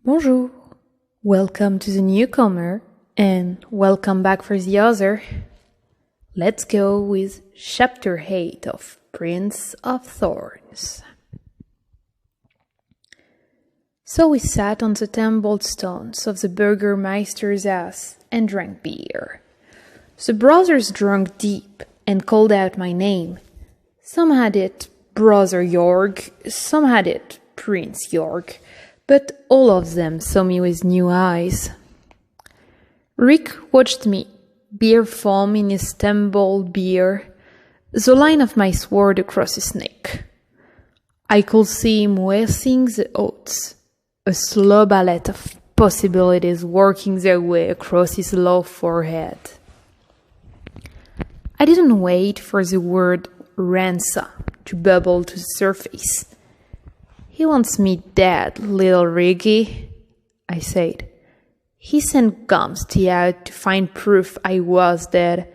Bonjour, welcome to the newcomer and welcome back for the other. Let's go with chapter 8 of Prince of Thorns. So we sat on the tumbled stones of the Burgermeister's house and drank beer. The brothers drank deep and called out my name. Some had it Brother York, some had it Prince York, but all of them saw me with new eyes. Rick watched me, beer foam in his tumbled beer, the line of my sword across his neck. I could see him washing the oats, a slow ballet of possibilities working their way across his low forehead. I didn't wait for the word ransom to bubble to the surface. "He wants me dead, little Riggy," I said. "He sent Gumsty out to find proof I was dead,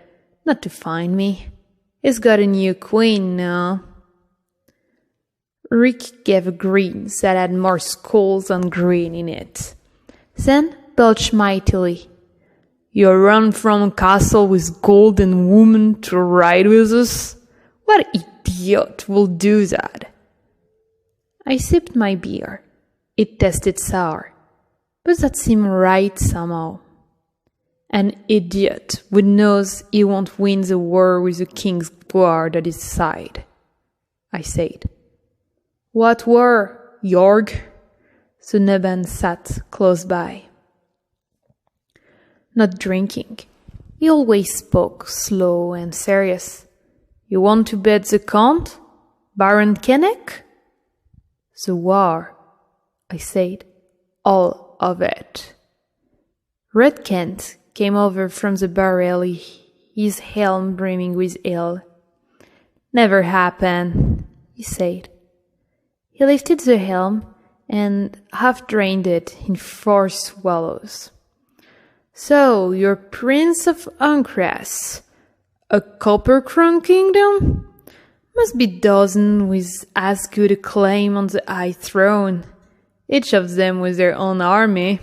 not to find me. He's got a new queen now." Rick gave a grin that had more skulls than grin in it, then belched mightily. "You run from a castle with gold and woman to ride with us? What idiot will do that?" I sipped my beer. It tasted sour, but that seemed right somehow. "An idiot who knows he won't win the war with the king's guard at his side," I said. "What war, York?" The Nuban sat close by. Not drinking, he always spoke slow and serious. "You want to bet the Count, Baron Kenneck?" "The war," I said, "all of it." Red Kent came over from the barrel, his helm brimming with ale. "Never happened," he said. He lifted the helm and half-drained it in 4 swallows. "So, you're Prince of Uncras, a copper-crown kingdom? Must be dozen with as good a claim on the high throne, each of them with their own army."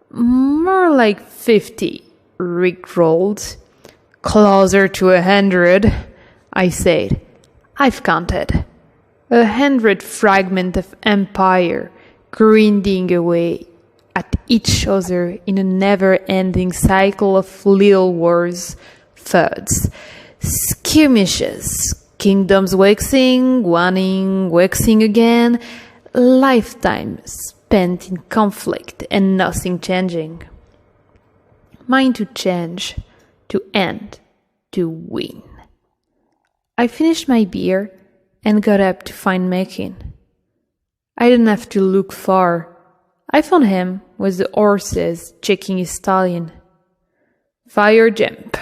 "More like 50, Rick rolled. "Closer to 100, I said. "I've counted. 100 fragments of empire grinding away at each other in a never-ending cycle of little wars, feuds, skirmishes, kingdoms waxing, waning, waxing again, lifetimes spent in conflict and nothing changing. Mine to change, to end, to win." I finished my beer and got up to find Mackin. I didn't have to look far. I found him with the horses checking his stallion. "Fire jump."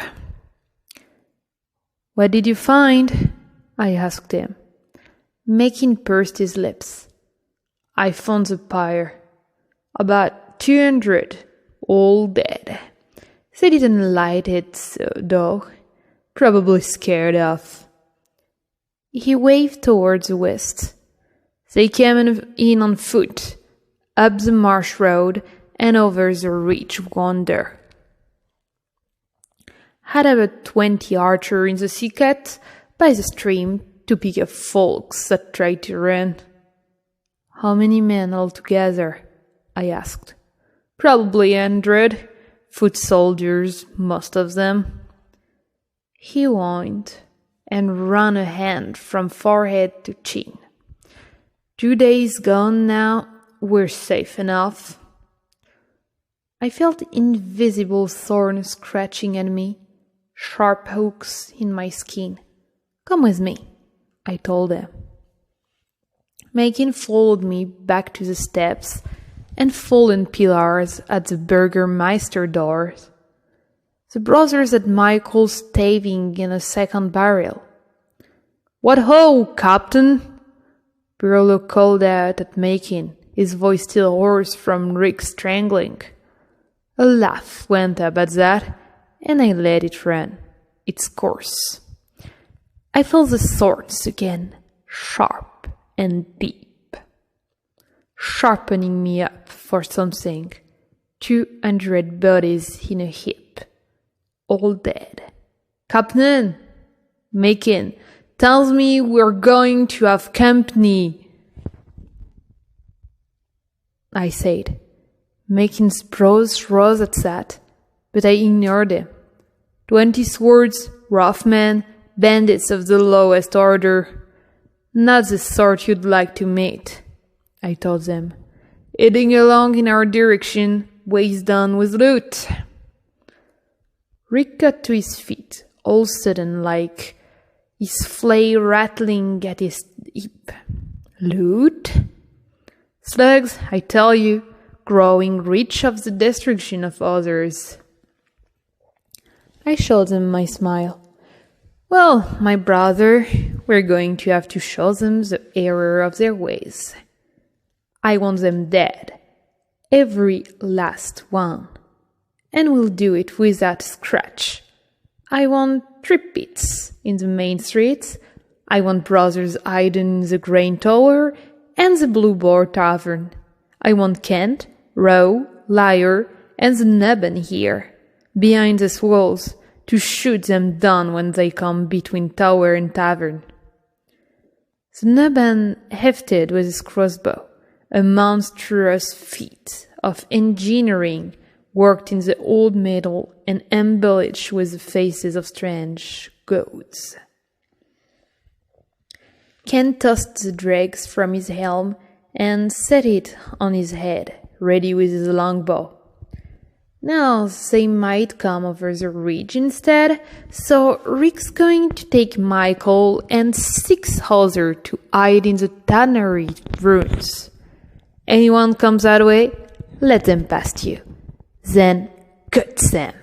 "What did you find?" I asked him. Mackin pursed his lips. "I found the pyre. About 200, all dead. They didn't light it, though. Probably scared off." He waved towards the west. "They came in on foot, up the marsh road and over the ridge yonder. Had about 20 archers in the thicket by the stream to pick up folks that tried to run." "How many men altogether?" I asked. "Probably 100, foot soldiers, most of them." He whined and ran a hand from forehead to chin. 2 days gone now, we're safe enough." I felt invisible thorns scratching at me, sharp hooks in my skin. "Come with me," I told him. Mackin followed me back to the steps and fallen pillars at the Burgermeister doors. The brothers had Michael staving in a second barrel. "What ho, Captain!" Burlo called out at Mackin, his voice still hoarse from Rick's strangling. A laugh went up at that, and I let it run its course. I felt the thorns again, sharp and deep. sharpening me up for something. 200 bodies in a heap, all dead. Captain, Macon tells me we're going to have company, I said. Macon's brows rose at that, but I ignored him. 20 swords, rough men, bandits of the lowest order. Not the sort you'd like to meet, I told them. Heading along in our direction, waist down with loot. Rick got to his feet, all sudden, like his flail rattling at his hip. Loot? Slugs, I tell you, growing rich of the destruction of others. I showed them my smile. Well, my brother, we're going to have to show them the error of their ways. I want them dead. Every last one. And we'll do it without a scratch. I want tripits in the main streets. I want brothers hidden in the Grain Tower and the Blue Boar Tavern. I want Kent, Rowe, Liar, and the Nubbin here, behind these walls, to shoot them down when they come between tower and tavern. The Nubbin hefted with his crossbow, a monstrous feat of engineering worked in the old metal and embellished with the faces of strange gods. Ken tossed the dregs from his helm and set it on his head, ready with his longbow. Now they might come over the ridge instead, so Rick's going to take Michael and 6 others to hide in the tannery ruins. Anyone comes that way, let them past you. Then cut them.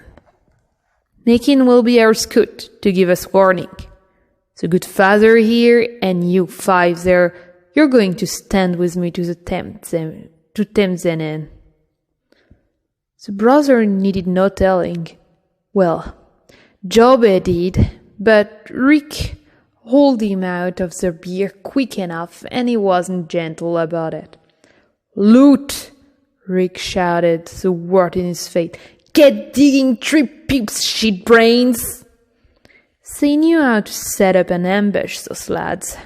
Macon will be our scout to give us warning. The good father here and you 5 there, you're going to stand with me to tempt them in. The brother needed no telling. Well, Jobe did, but Rick hauled him out of the beer quick enough, and he wasn't gentle about it. Loot! Rick shouted, the word in his face. Get digging, trip peeps, shit brains! They knew how to set up an ambush, those lads.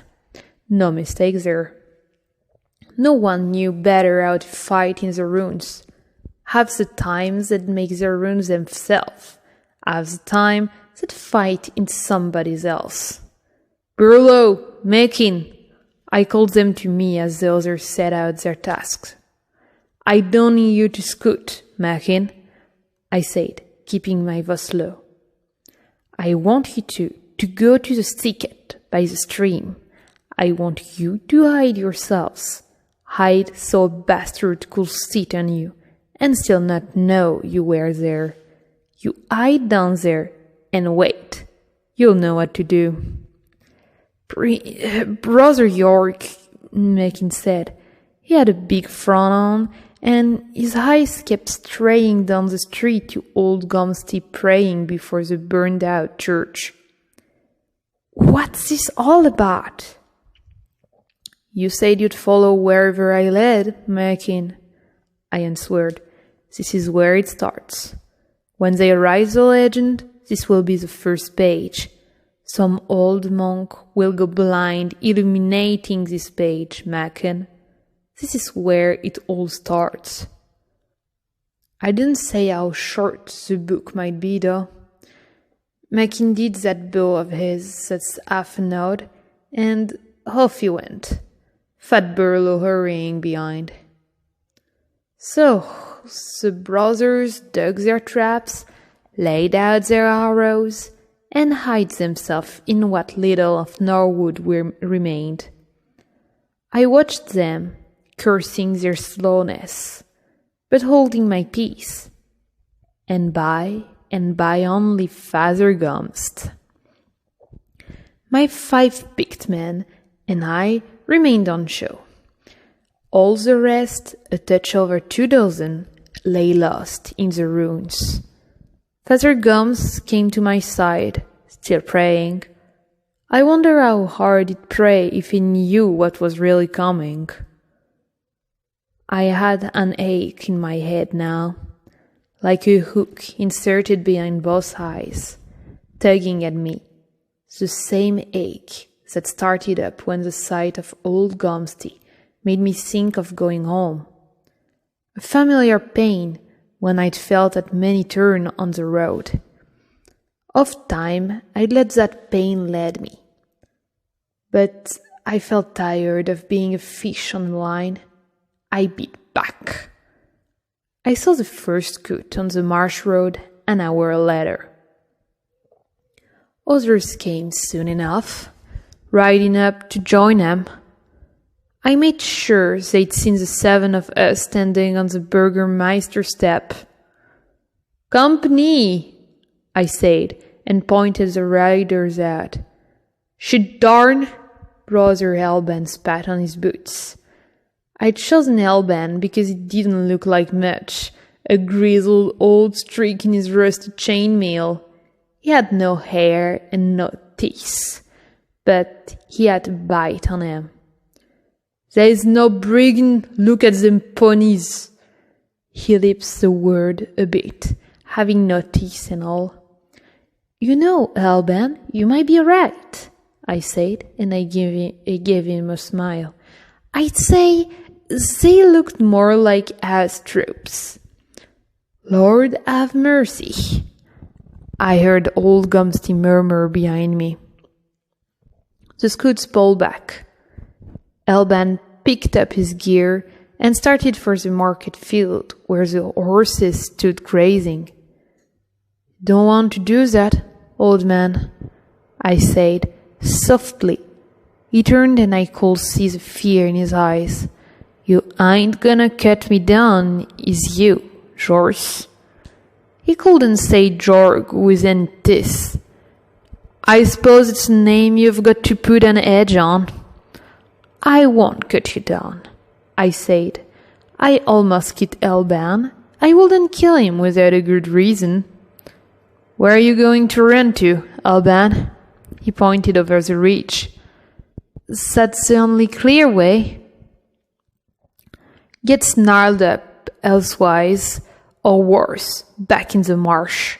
No mistakes there. No one knew better how to fight in the ruins. Half the time they'd make the ruins themselves. Half the time they'd fight in somebody else. Burlow, Macon, I called them to me as the others set out their tasks. I don't need you to scoot, Macon, I said, keeping my voice low. I want you to go to the thicket by the stream. I want you to hide yourselves. Hide so a bastard could sit on you and still not know you were there. You hide down there and wait. You'll know what to do. Brother York, Macon said. He had a big frown on, and his eyes kept straying down the street to Old Gumsty praying before the burned-out church. What's this all about? You said you'd follow wherever I led, Macon, I answered. This is where it starts. When they write the legend, this will be the first page. Some old monk will go blind illuminating this page, Macon. This is where it all starts. I didn't say how short the book might be, though. Macon did that bow of his, that's half a nod, and off he went, Fat Burlow hurrying behind. So, the brothers dug their traps, laid out their arrows, and hid themselves in what little of Norwood remained. I watched them, cursing their slowness, but holding my peace, and by only Father Gumst. My 5 picked men and I remained on show. All the rest, a touch over 24, lay lost in the ruins. Father Gums came to my side, still praying. I wonder how hard he'd pray if he knew what was really coming. I had an ache in my head now, like a hook inserted behind both eyes, tugging at me, the same ache that started up when the sight of old Gomsty made me think of going home. A familiar pain when I'd felt at many turns on the road. Oft time I'd let that pain lead me. But I felt tired of being a fish on the line. I beat back. I saw the first coot on the marsh road an hour later. Others came soon enough, riding up to join them. I made sure they'd seen the 7 of us standing on the Burgermeister step. "Company," I said, and pointed the riders out. "Should darn," Brother Elban spat on his boots. I'd chosen Elban because he didn't look like much, a grizzled old streak in his rusty chainmail. He had no hair and no teeth, but he had a bite on him. "There's no brigging, look at them ponies." He lips the word a bit, having no teeth and all. "You know, Elban, you might be right," I said, and I gave him a smile. "I'd say they looked more like house troops." "Lord have mercy," I heard old Gumsty murmur behind me. The scoots pulled back. Elban picked up his gear and started for the market field where the horses stood grazing. "Don't want to do that, old man," I said, softly. He turned and I could see the fear in his eyes. "You ain't gonna cut me down, is you, Jorce?" He couldn't say Jorg with any teeth. "I suppose it's a name you've got to put an edge on." "I won't cut you down," I said. I almost hit Elban. I wouldn't kill him without a good reason. "Where are you going to run to, Elban?" He pointed over the ridge. "That's the only clear way." "Get snarled up, elsewise, or worse, back in the marsh."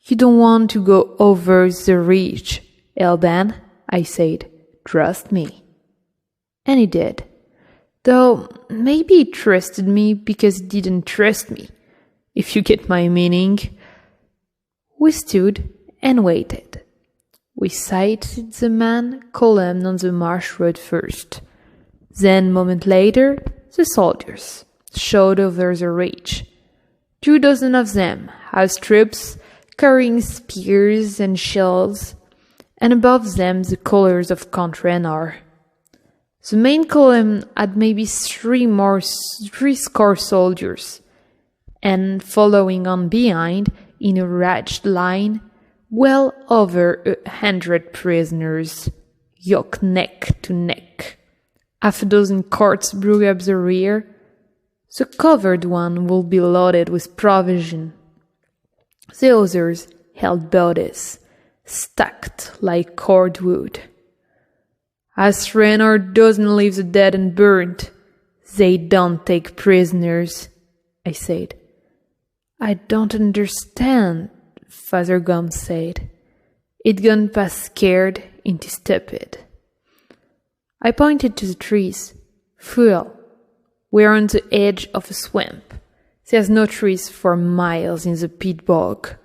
"You don't want to go over the ridge, Elban," I said. "Trust me." And he did. Though maybe he trusted me because he didn't trust me, if you get my meaning. We stood and waited. We sighted the man columned on the marsh road first. Then, a moment later, the soldiers showed over the ridge. 2 dozen of them, house troops, carrying spears and shields, and above them the colours of Count Renar. The main column had maybe 3 score soldiers, and following on behind, in a raged line, well over 100 prisoners, yoked neck to neck. 6 carts blew up the rear. The covered one will be loaded with provision. The others held bodies, stacked like cordwood. "As Renar doesn't leave the dead and burnt, they don't take prisoners," I said. "I don't understand," Father Gum said. He'd gone past scared into stupid. I pointed to the trees. "Fool, we're on the edge of a swamp. There's no trees for miles in the peat bog.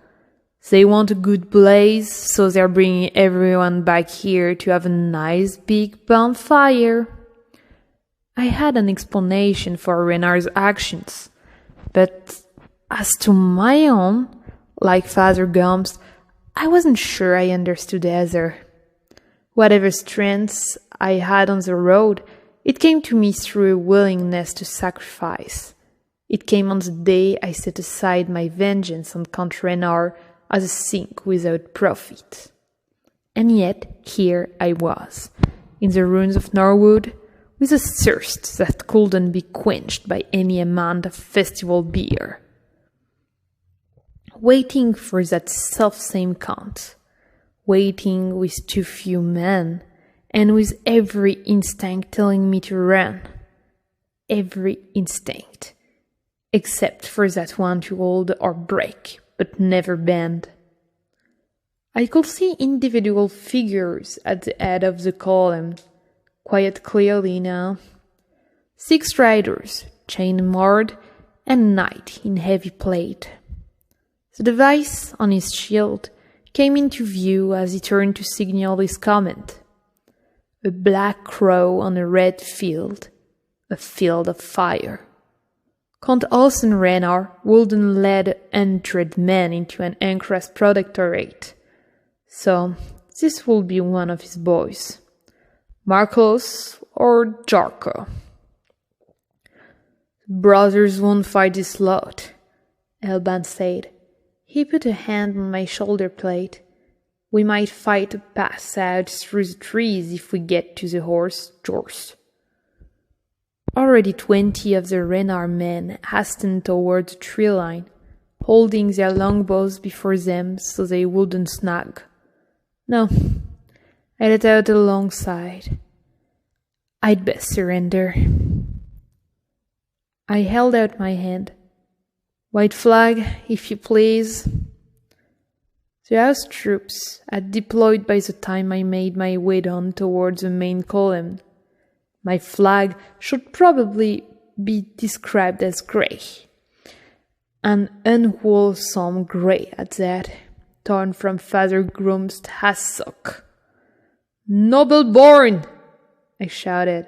They want a good blaze, so they're bringing everyone back here to have a nice big bonfire." I had an explanation for Renard's actions, but as to my own, like Father Gum's, I wasn't sure I understood either. Whatever strengths I had on the road, it came to me through a willingness to sacrifice. It came on the day I set aside my vengeance on Count Renard as a sink without profit. And yet here I was, in the ruins of Norwood, with a thirst that couldn't be quenched by any amount of festival beer. Waiting for that self-same Count, waiting with too few men, and with every instinct telling me to run. every instinct, except for that one to hold or break, but never bend. I could see individual figures at the head of the column, quite clearly now. 6 riders, chain moored, and knight in heavy plate. The device on his shield came into view as he turned to signal his comment. A black crow on a red field, a field of fire. Count Olsen Renar wouldn't let 100 men into an Ancras protectorate, so this will be one of his boys, Marcos or Jarko. Brothers won't fight this lot, Elban said. He put a hand on my shoulder plate. We might fight a passage through the trees if we get to the horse Jors. Already 20 of the Renar men hastened toward the tree line, holding their longbows before them so they wouldn't snag. No, I let out a long sigh. I'd best surrender. I held out my hand. White flag, if you please. The house troops had deployed by the time I made my way down towards the main column. My flag should probably be described as grey. An unwholesome grey at that, torn from Father Groom's hassock. "Noble born!" I shouted.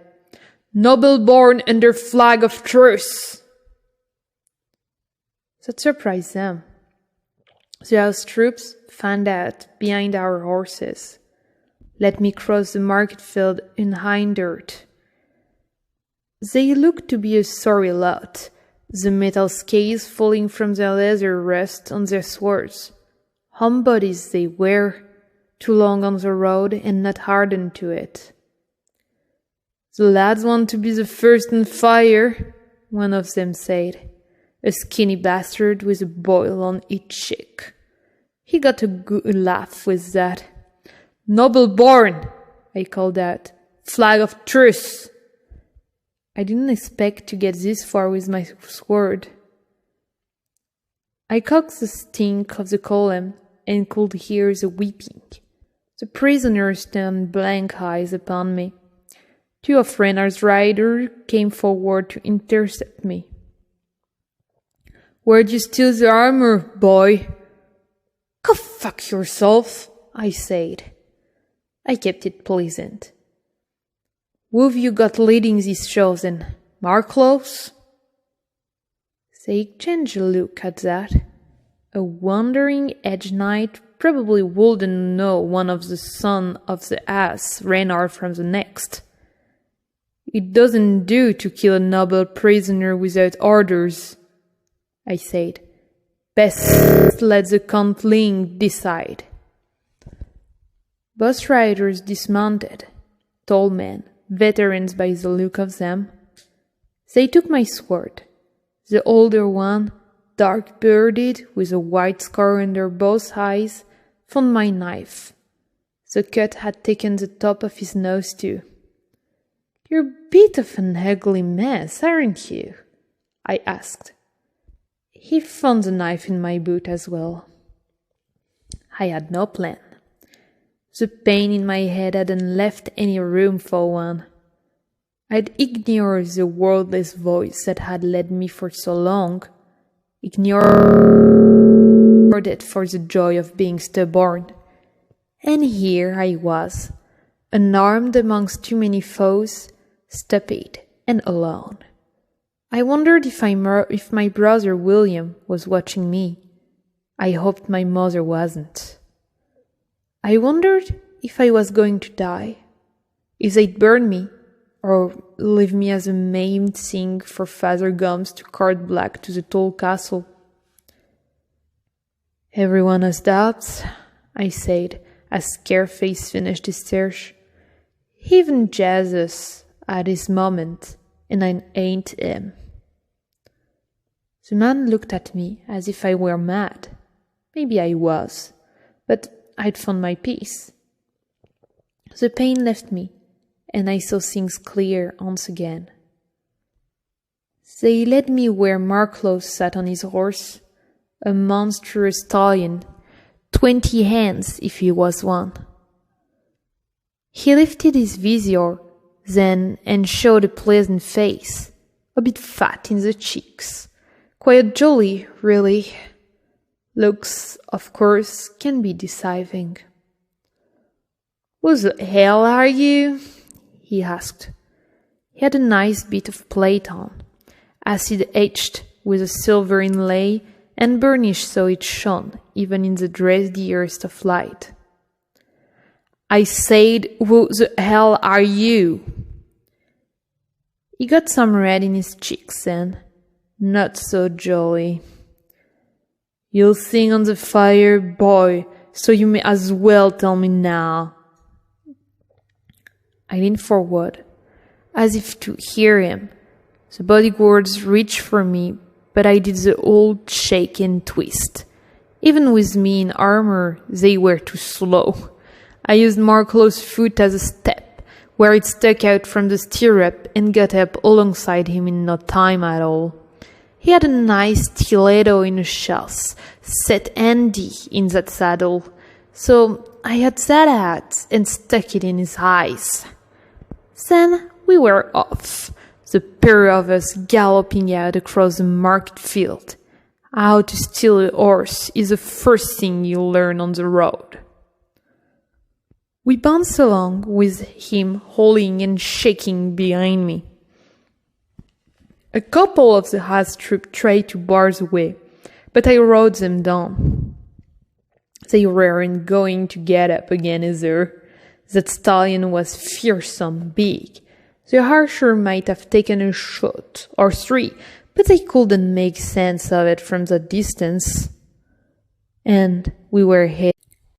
"Noble born under flag of truce!" That surprised them. The house troops fanned out behind our horses, let me cross the market field unhindered. They looked to be a sorry lot, the metal scales falling from their leather rust on their swords. Homebodies they were, too long on the road and not hardened to it. "The lads want to be the first on fire," one of them said, a skinny bastard with a boil on each cheek. He got a good laugh with that. "Noble born," I called out. "Flag of truce." I didn't expect to get this far with my sword. I cocked the stink of the column and could hear the weeping. The prisoners turned blank eyes upon me. 2 of Renar's riders came forward to intercept me. "Where'd you steal the armor, boy?" "Go fuck yourself," I said. I kept it pleasant. "Who've you got leading these shows then? Marclos?" They exchanged a look at that. A wandering edge knight probably wouldn't know one of the son of the ass Renar from the next. "It doesn't do to kill a noble prisoner without orders," I said. "Best let the Count Ling decide." Both riders dismounted, tall men, veterans by the look of them. They took my sword. The older one, dark-bearded, with a white scar under both eyes, found my knife. The cut had taken the top of his nose too. "You're a bit of an ugly mess, aren't you?" I asked. He found the knife in my boot as well. I had no plan. The pain in my head hadn't left any room for one. I'd ignored the wordless voice that had led me for so long, ignored it for the joy of being stubborn. And here I was, unarmed amongst too many foes, stupid and alone. I wondered if my brother William was watching me. I hoped my mother wasn't. I wondered if I was going to die, if they'd burn me, or leave me as a maimed thing for Father Gums to cart back to the tall castle. "Everyone has doubts," I said, as Scareface finished his search. "Even Jesus had his moment, and I ain't him." The man looked at me as if I were mad. Maybe I was, but I'd found my peace. The pain left me, and I saw things clear once again. They led me where Marclos sat on his horse, a monstrous stallion, 20 hands if he was one. He lifted his visor then and showed a pleasant face, a bit fat in the cheeks, quite jolly, really. Looks, of course, can be deceiving. "Who the hell are you?" he asked. He had a nice bit of plate on, acid etched with a silver inlay and burnished so it shone even in the dressiest of light. "I said, who the hell are you?" He got some red in his cheeks then, not so jolly. "You'll sing on the fire, boy, so you may as well tell me now." I leaned forward, as if to hear him. The bodyguards reached for me, but I did the old shake and twist. Even with me in armor, they were too slow. I used Marclos' foot as a step, where it stuck out from the stirrup, and got up alongside him in no time at all. He had a nice stiletto in a chasse, set handy in that saddle, so I had that out and stuck it in his eyes. Then we were off, the pair of us galloping out across the market field. How to steal a horse is the first thing you learn on the road. We bounced along with him hauling and shaking behind me. A couple of the Has-troop tried to bar the way, but I rode them down. They weren't going to get up again either. That stallion was fearsome big. The archer might have taken a shot or three, but they couldn't make sense of it from the distance. And we were headed